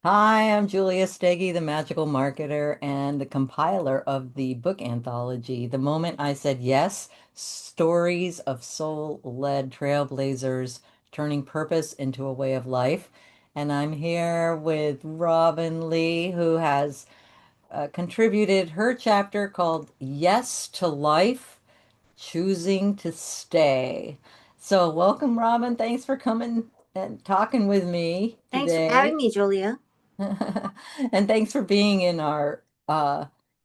Hi, I'm Julia Stege, the magical marketer and the compiler of the book anthology. The moment I said yes, stories of soul-led trailblazers turning purpose into a way of life. And I'm here with Robin Lee, who has contributed her chapter called Yes to Life, Choosing to Stay. So welcome, Robin. Thanks for coming and talking with me Thanks for having today. me, Julia. And thanks for being in our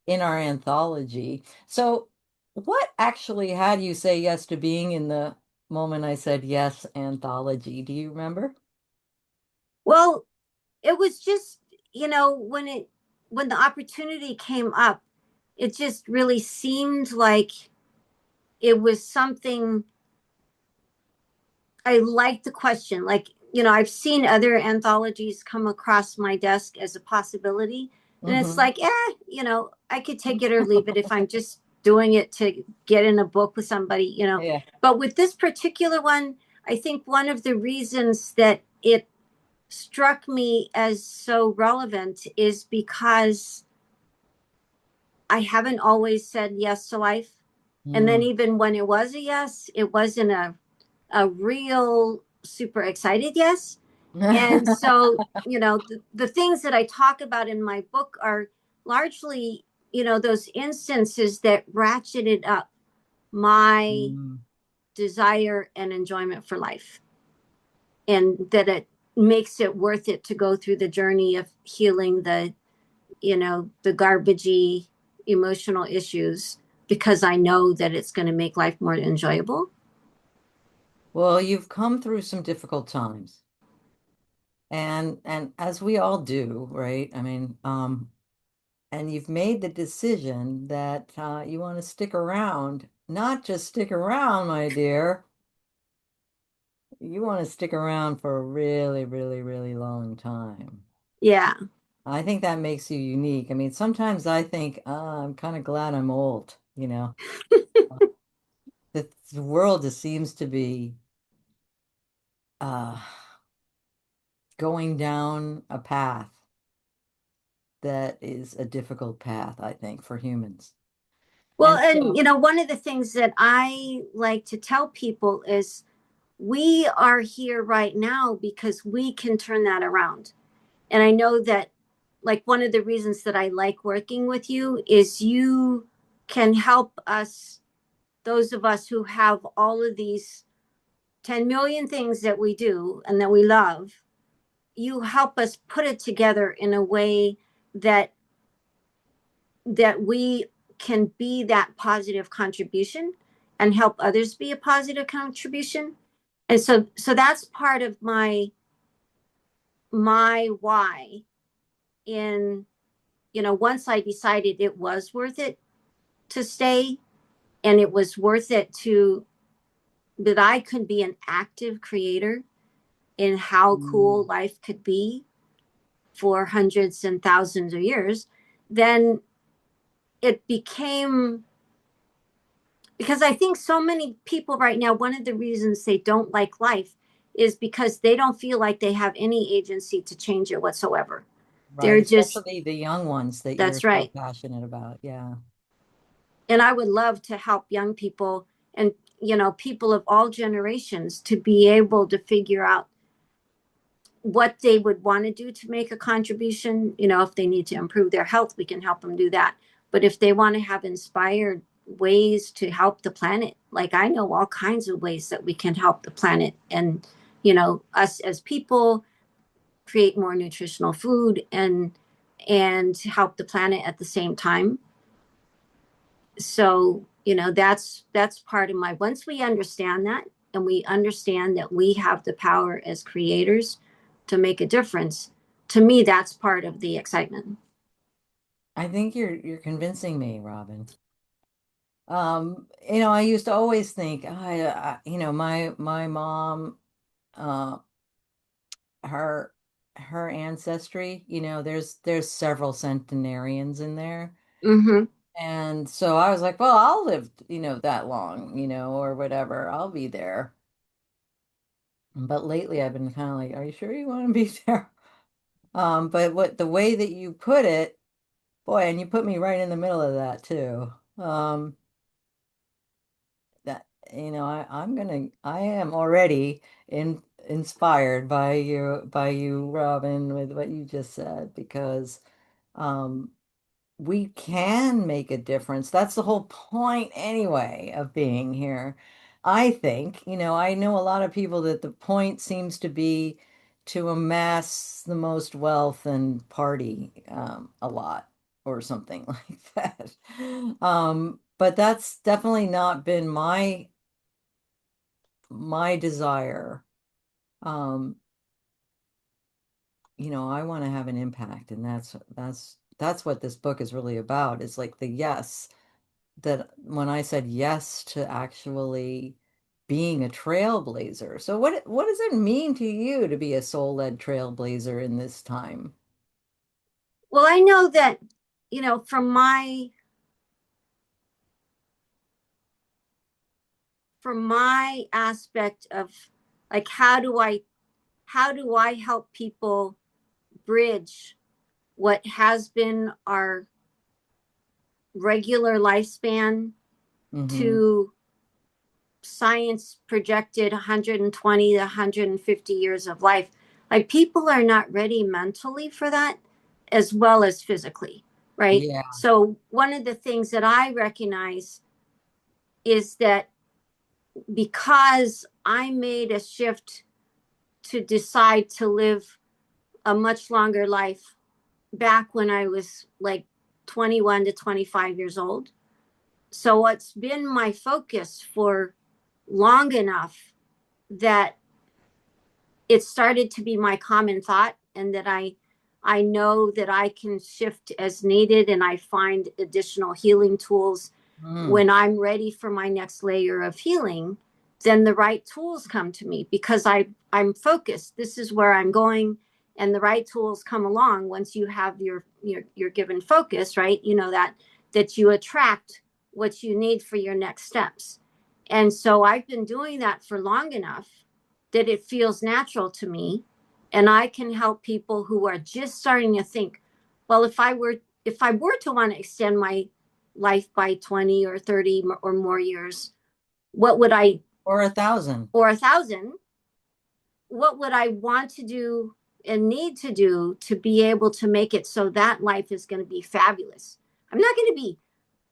anthology. So what actually had you say yes to being in the moment I said yes anthology? Do you remember? Well, it was just, when the opportunity came up, it just really seemed like it was something. I liked the question. I've seen other anthologies come across my desk as a possibility, and it's Hmm. like, I could take it or leave it if I'm just doing it to get in a book with somebody. Yeah. But with this particular one, I think one of the reasons that it struck me as so relevant is because I haven't always said yes to life. And then Mm. even when it was a yes, it wasn't a real super excited yes. And so, the things that I talk about in my book are largely, those instances that ratcheted up my Mm. desire and enjoyment for life, and that it makes it worth it to go through the journey of healing the garbagey emotional issues, because I know that it's going to make life more enjoyable. Well, you've come through some difficult times. And as we all do, right? And you've made the decision that you want to stick around, not just stick around, my dear. You want to stick around for a really, really, really long time. Yeah. I think that makes you unique. I mean, sometimes I think, I'm kind of glad I'm old, you know. The world just seems to be uh, going down a path that is a difficult path, I think, for humans. Well, And and so, one of the things that I like to tell people is we are here right now because we can turn that around. And I know that, like, one of the reasons that I like working with you is you can help us, those of us who have all of these 10 million things that we do and that we love. You help us put it together in a way that we can be that positive contribution and help others be a positive contribution. And so that's part of my why. In Once I decided it was worth it to stay, and it was worth it to that I could be an active creator in how cool mm, life could be for hundreds and thousands of years, then it became, because I think so many people right now, one of the reasons they don't like life is because they don't feel like they have any agency to change it whatsoever. right, They're just, especially the young ones that you're that's so right. passionate about. Yeah. And I would love to help young people and, people of all generations to be able to figure out what they would want to do to make a contribution. If they need to improve their health, we can help them do that. But if they want to have inspired ways to help the planet, like, I know all kinds of ways that we can help the planet, and us as people create more nutritional food and help the planet at the same time. So that's part of my, once we understand that, and we understand that we have the power as creators to make a difference, to me that's part of the excitement. I think you're convincing me, Robin. I used to always think, my mom, uh, her her ancestry, there's several centenarians in there. Mm-hmm. And so I was like, well, I'll live, that long, or whatever. I'll be there. But lately I've been kind of like, are you sure you want to be there? But what the way that you put it, boy, and you put me right in the middle of that too. That I am already inspired by you, Robin, with what you just said, because um we can make a difference. That's the whole point anyway of being here. I think, I know a lot of people that the point seems to be to amass the most wealth and party a lot or something like that. But that's definitely not been my desire. Um, I want to have an impact, and that's what this book is really about. It's like the yes that when I said yes to actually being a trailblazer. So what does it mean to you to be a soul-led trailblazer in this time? Well, I know that, from my aspect of, like, how do I help people bridge what has been our regular lifespan Hmm. to science projected 120 to 150 years of life. Like, people are not ready mentally for that as well as physically, right? Yeah. So one of the things that I recognize is that because I made a shift to decide to live a much longer life back when I was like 21 to 25 years old. So what's been my focus for long enough that it started to be my common thought, and that I know that I can shift as needed, and I find additional healing tools Mm. when I'm ready for my next layer of healing. Then the right tools come to me because I'm focused. This is where I'm going, and the right tools come along once you have your given focus, right? You know that you attract what you need for your next steps. And so I've been doing that for long enough that it feels natural to me, and I can help people who are just starting to think, well, if I were to want to extend my life by 20 or 30 or more years, what would I, Or 1,000. or 1,000, what would I want to do and need to do to be able to make it so that life is going to be fabulous? I'm not going to be,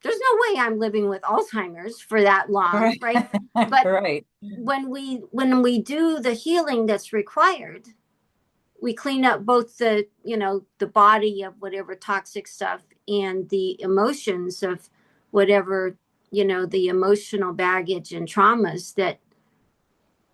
there's no way I'm living with Alzheimer's for that long, Right. right? But Right. when we do the healing that's required, we clean up both the body of whatever toxic stuff and the emotions of whatever, the emotional baggage and traumas that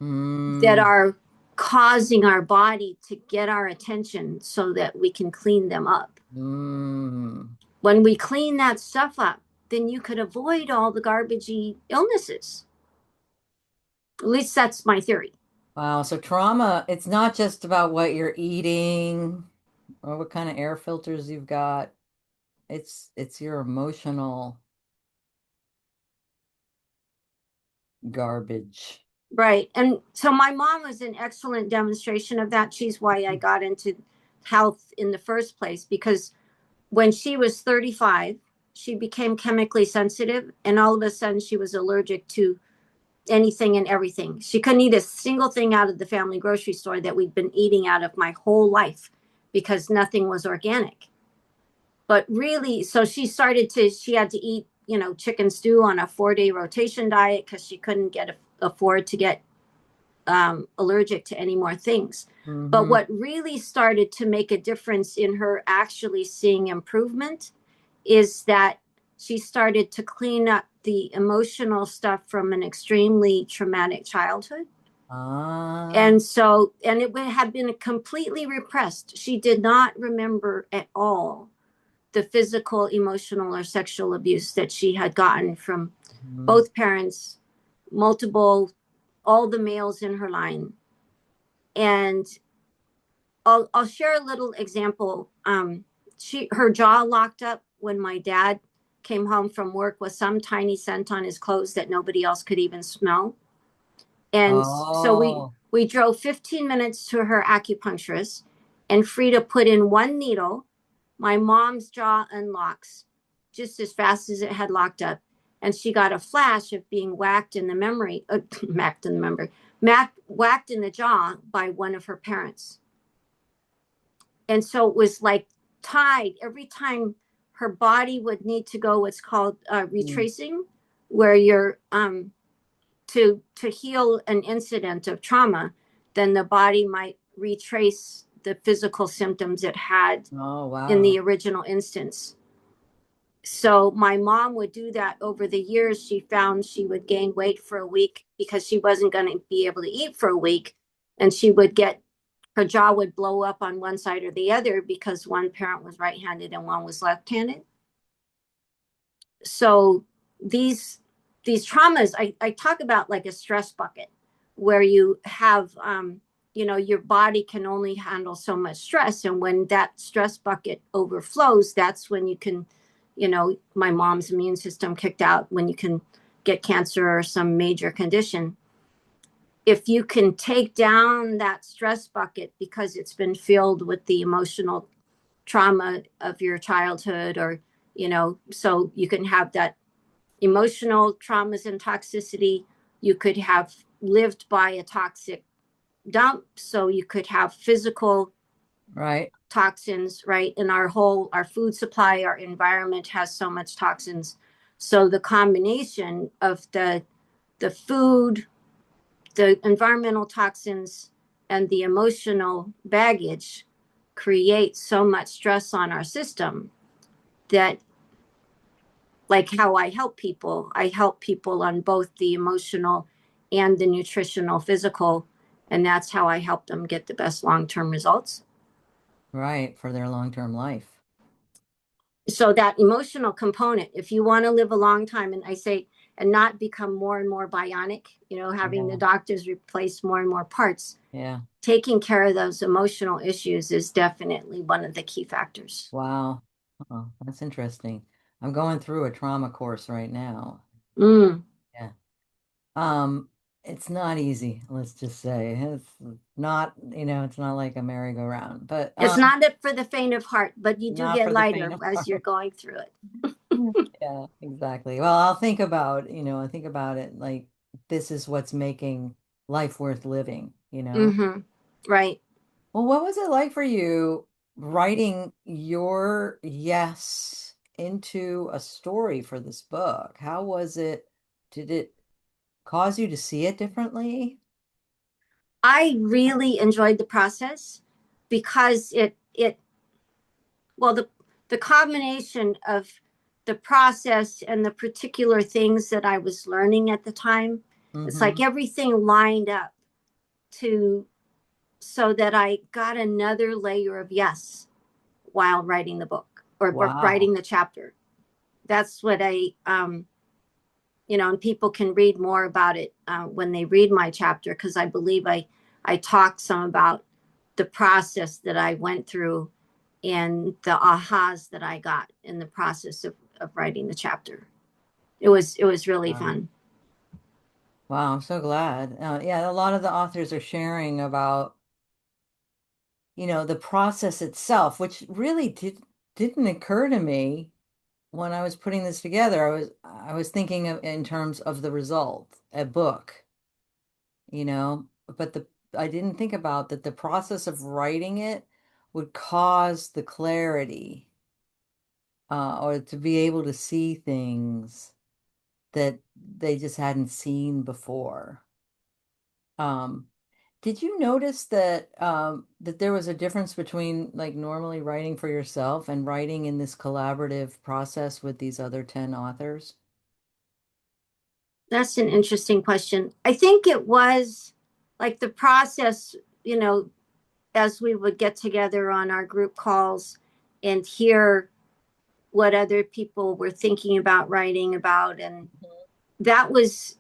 Mm. are causing our body to get our attention so that we can clean them up. Mm. When we clean that stuff up, then you could avoid all the garbagey illnesses. At least that's my theory. Wow. So trauma, it's not just about what you're eating or what kind of air filters you've got. It's your emotional garbage. Right. And so my mom was an excellent demonstration of that. She's why I got into health in the first place, because when she was 35, she became chemically sensitive, and all of a sudden she was allergic to anything and everything. She couldn't eat a single thing out of the family grocery store that we'd been eating out of my whole life because nothing was organic. But really, so she had to eat, chicken stew on a 4-day rotation diet because she couldn't afford to get allergic to any more things. But Hmm. what really started to make a difference in her actually seeing improvement is that she started to clean up the emotional stuff from an extremely traumatic childhood. Ah. And it had been completely repressed. She did not remember at all the physical, emotional, or sexual abuse that she had gotten from Mm. both parents, multiple, all the males in her line. And I'll share a little example. Her jaw locked up when my dad came home from work with some tiny scent on his clothes that nobody else could even smell. And so we Oh. we drove 15 minutes to her acupuncturist, And Frida put in one needle. My mom's jaw unlocks just as fast as it had locked up. And she got a flash of being whacked in the memory, whacked in the memory, whacked in the jaw by one of her parents. And so it was like tied every time her body would need to go what's called Mm. retracing, where you're to heal an incident of trauma, then the body might retrace the physical symptoms it had Oh, in the wow. original instance. So my mom would do that over the years. She found she would gain weight for a week because she wasn't going to be able to eat for a week. And she would get her jaw would blow up on one side or the other because one parent was right handed and one was left handed. So these these traumas, I talk about like a stress bucket where you have your body can only handle so much stress, and when that stress bucket overflows, that's when you can, my mom's immune system kicked out, when you can get cancer or some major condition. If you can take down that stress bucket because it's been filled with the emotional trauma of your childhood, or so you can have that emotional traumas and toxicity. You could have lived by a toxic dump, so you could have physical Right. toxins, right? In our food supply, our environment has so much toxins. So the combination of the food, the environmental toxins, and the emotional baggage creates so much stress on our system that, like how I help people on both the emotional and the nutritional, physical, and that's how I help them get the best long-term results. Right. For their long-term life. So that emotional component, if you want to live a long time, and I say, and not become more and more bionic, having the Yeah. doctors replace more and more parts, Yeah. taking care of those emotional issues is definitely one of the key factors. Wow. Oh, that's interesting. I'm going through a trauma course right now. Mm. Yeah. Um, it's not easy, let's just say. It's not, it's not like a merry-go-round, but It's not for the faint of heart, but you do not get for the faint lighter of as you're heart. going through it. Yeah, exactly. Well, I'll think about, I think about it like this is what's making life worth living? Mm-hmm. Right. Well, what was it like for you writing your yes into a story for this book? How was it? Did it cause you to see it differently? I really enjoyed the process because it well the combination of the process and the particular things that I was learning at the time, it's like Mm-hmm. everything lined up to so that I got another layer of yes while writing the book, or Wow. writing the chapter. That's what and people can read more about it when they read my chapter, because I believe I talk some about the process that I went through and the ahas that I got in the process of writing the chapter. It was really Wow. fun. Wow, I'm so glad. Yeah, a lot of the authors are sharing about, the process itself, which really didn't occur to me when I was putting this together. I was thinking of in terms of the result, a book, but I didn't think about that the process of writing it would cause the clarity, or to be able to see things that they just hadn't seen before. Um, did you notice that there was a difference between like normally writing for yourself and writing in this collaborative process with these other 10 authors? That's an interesting question. I think it was like the process, as we would get together on our group calls and hear what other people were thinking about writing about, and that was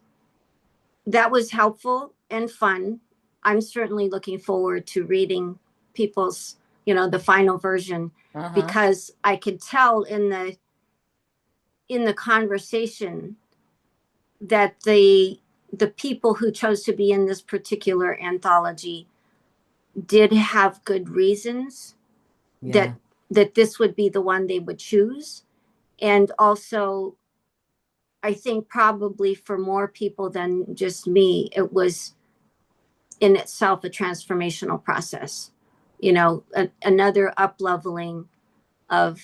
that was helpful and fun. I'm certainly looking forward to reading people's, the final version, Uh-huh. because I could tell in the conversation that the people who chose to be in this particular anthology did have good reasons that Yeah. this would be the one they would choose. And also, I think probably for more people than just me, it was in itself a transformational process. Another up leveling of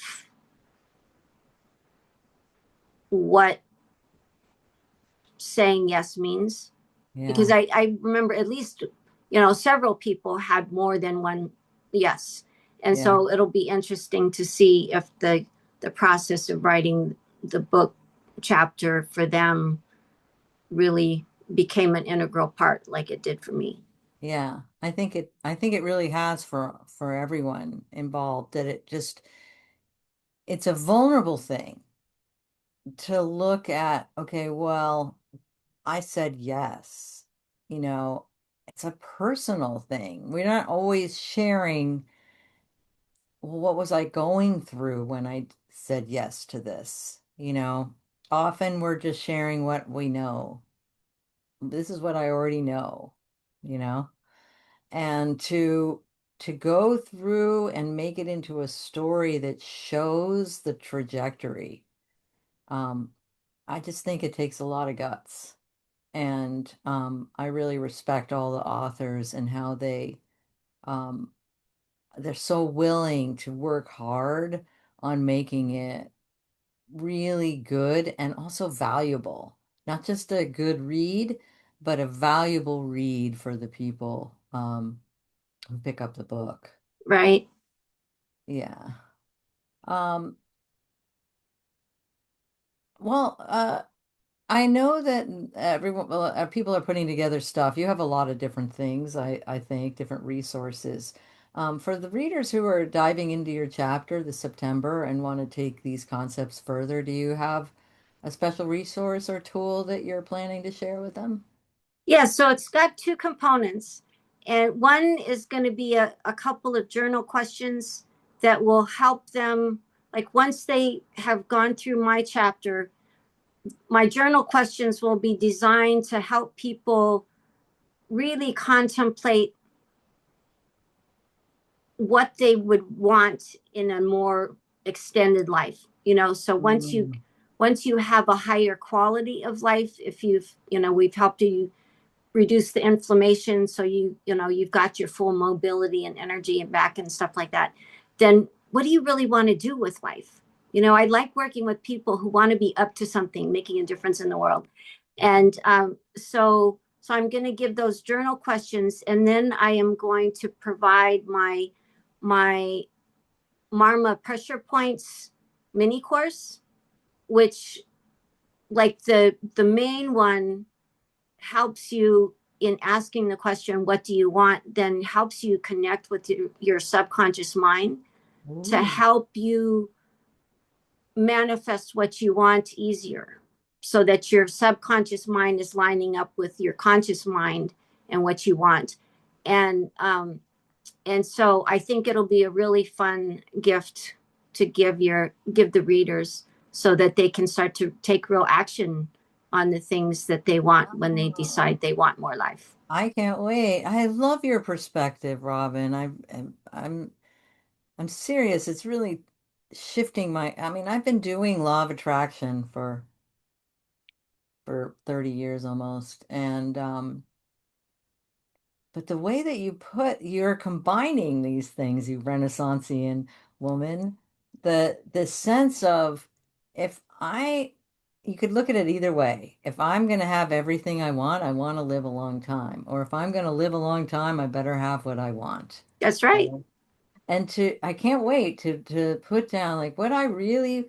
what saying yes means. Because Yeah. I remember at least, several people had more than one yes. And Yeah. so it'll be interesting to see if the process of writing the book chapter for them really became an integral part like it did for me. Yeah. I think it really has for everyone involved that it's a vulnerable thing to look at, okay, well, I said yes. You know, it's a personal thing. We're not always sharing, well, what was I going through when I said yes to this? Often we're just sharing what we know. This is what I already know, you know? And to go through and make it into a story that shows the trajectory, um, I just think it takes a lot of guts. And I really respect all the authors and how um, they're so willing to work hard on making it really good and also valuable. Not just a good read, but a valuable read for the people who pick up the book. Right? Yeah. Um, well, I know that everyone, well, people are putting together stuff. You have a lot of different things, I think, different resources. For the readers who are diving into your chapter this September and want to take these concepts further, do you have a special resource or tool that you're planning to share with them? Yeah, so it's got two components. And one is going to be a couple of journal questions that will help them. Like once they have gone through my chapter, my journal questions will be designed to help people really contemplate what they would want in a more extended life. So Mm. once you have a higher quality of life, if we've helped you reduce the inflammation, so you've got your full mobility and energy and back and stuff like that, then what do you really want to do with life? I like working with people who want to be up to something, making a difference in the world. And so I'm going to give those journal questions, and then I am going to provide my Marma pressure points mini course, which, like, the main one helps you in asking the question, what do you want, then helps you connect with your subconscious mind to Ooh. help you manifest what you want easier, so that your subconscious mind is lining up with your conscious mind and what you want. And um and so I think it'll be a really fun gift to give the readers, so that they can start to take real action on the things that they want when they Oh, decide they want more life. I can't wait. I love your perspective, Robin. I'm serious. It's really shifting I mean, I've been doing law of attraction for 30 years almost. And but the way that you're combining these things, you Renaissancean woman, the sense of, if I you could look at it either way. If I'm going to have everything I want to live a long time. Or if I'm going to live a long time, I better have what I want. That's right. And I can't wait to put down like what I really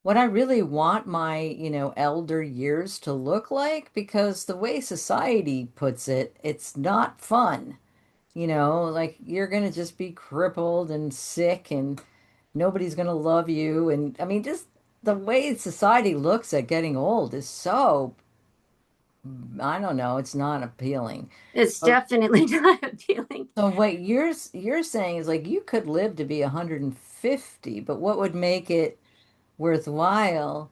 want my, elder years to look like, because the way society puts it, it's not fun. Like you're gonna just be crippled and sick and nobody's gonna love you. And I mean, just the way society looks at getting old is so, I don't know, it's not appealing. It's So, definitely not appealing. so what you're saying is like you could live to be 150, but what would make it worthwhile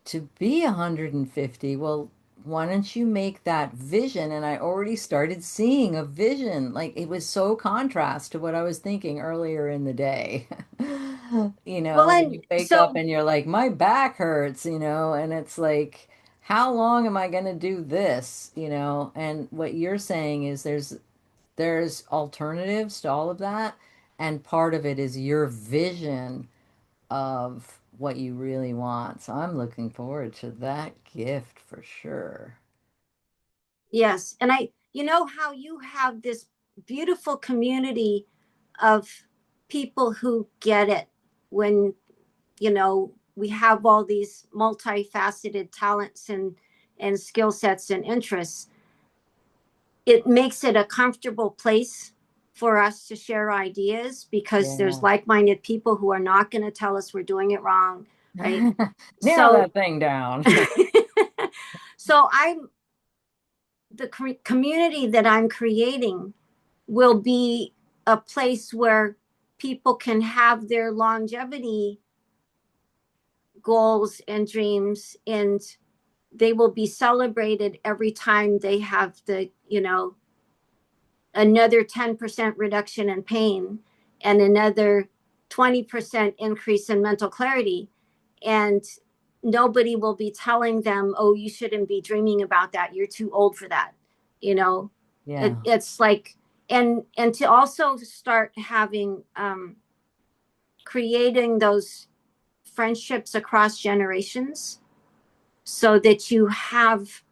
to be 150? Well, why don't you make that vision? And I already started seeing a vision. Like it was so contrast to what I was thinking earlier in the day. Well, When and you wake up so and you're like, my back hurts, and it's like, how long am I going to do this? And what you're saying is there's alternatives to all of that, and part of it is your vision of what you really want. So I'm looking forward to that gift for sure. yes, and you know how you have this beautiful community of people who get it when, we have all these multifaceted talents and skill sets and interests. It makes it a comfortable place for us to share ideas because there's Yeah. like-minded people who are not going to tell us we're doing it wrong, right? Narrow So that thing down. so I'm the community that I'm creating will be a place where people can have their longevity goals and dreams, and they will be celebrated every time they have another 10% reduction in pain and another 20% increase in mental clarity. And nobody will be telling them, oh, you shouldn't be dreaming about that. You're too old for that. You know, Yeah. it's like, and to also start having, creating those friendships across generations so that you have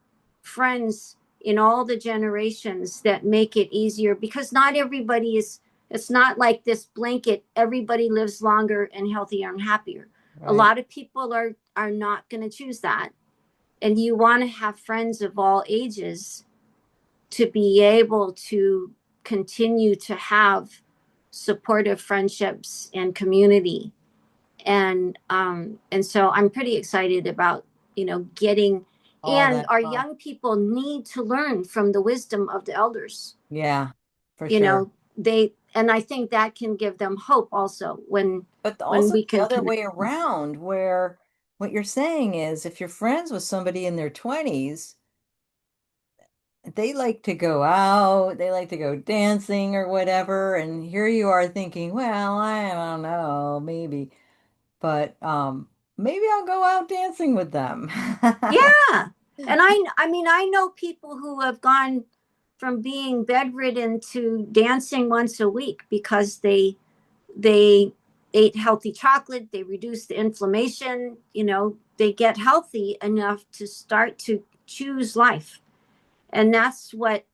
friends in all the generations that make it easier, because not everybody is, it's not like this blanket everybody lives longer and healthier and happier. A Right. lot of people are not going to choose that, and you want to have friends of all ages to be able to continue to have supportive friendships and community. And so I'm pretty excited about, getting, All and that our fun. young people need to learn from the wisdom of the elders. Yeah, for you sure. know and I think that can give them hope also But when also we the can other connect. way around, where what you're saying is if you're friends with somebody in their 20s, they like to go out, they like to go dancing or whatever, and here you are thinking, well, I don't know, maybe, but maybe I'll go out dancing with them. Yeah, and I mean, I know people who have gone from being bedridden to dancing once a week because they ate healthy chocolate, they reduced the inflammation, they get healthy enough to start to choose life. And that's what,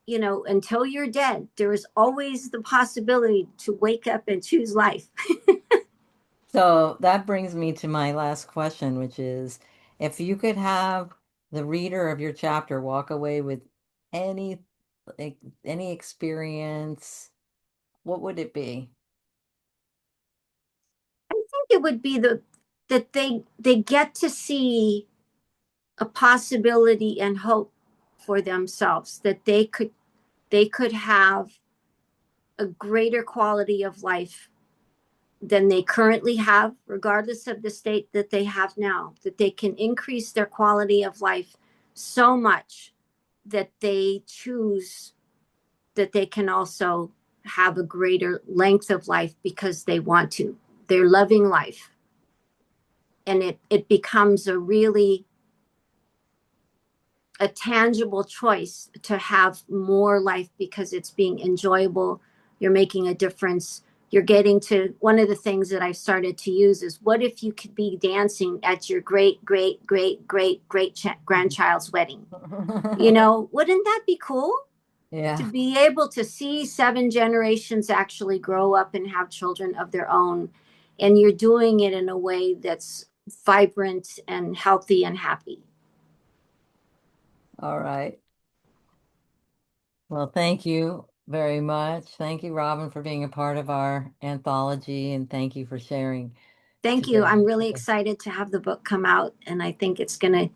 until you're dead, there is always the possibility to wake up and choose life. So that brings me to my last question, which is if you could have the reader of your chapter walk away with any like any experience, what would it be? I think it would be that they get to see a possibility and hope for themselves, that they could have a greater quality of life than they currently have, regardless of the state that they have now, that they can increase their quality of life so much that they choose that they can also have a greater length of life because they want to. They're loving life. And it becomes a tangible choice to have more life because it's being enjoyable. You're making a difference. You're getting to, one of the things that I've started to use is, what if you could be dancing at your great, great, great, great, great grandchild's wedding? Wouldn't that be cool to Yeah. be able to see 7 generations actually grow up and have children of their own? And you're doing it in a way that's vibrant and healthy and happy. All right. Well, thank you very much. Thank you, Robin, for being a part of our anthology, and thank you for sharing Thank you. today. I'm really excited to have the book come out, and I think it's gonna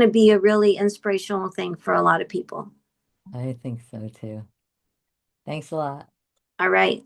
be a really inspirational thing for a lot of people. I think so too. Thanks a lot. All right.